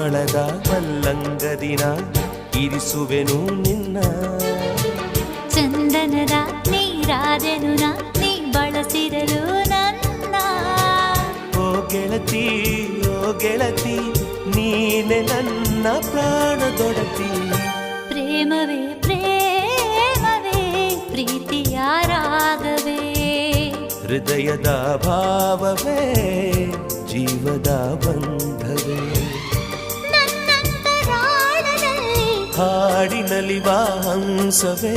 ಪರಿಮಳದ ಮಲ್ಲಂಗದಿನ ಇರಿಸುವೆನು ನಿನ್ನ ಚಂದನದ ನೀರಾದೆನು ನೀ ಬಳಸಿರಲು ನನ್ನ ಓ ಗೆಳತಿ ಓ ಗೆಳತಿ ನೀನೆ ನನ್ನ ಪ್ರಾಣದೊಡತಿ ಪ್ರೇಮವೇ ಪ್ರೇಮವೇ ಪ್ರೀತಿಯ ರಾಗವೇ ಹೃದಯದ ಭಾವವೇ ಜೀವದ ಬಂಧವೇ ನನ್ನಂತರಾಳದಲ್ಲಿ ಹಾಡಿನಲಿವ ಹಂಸವೇ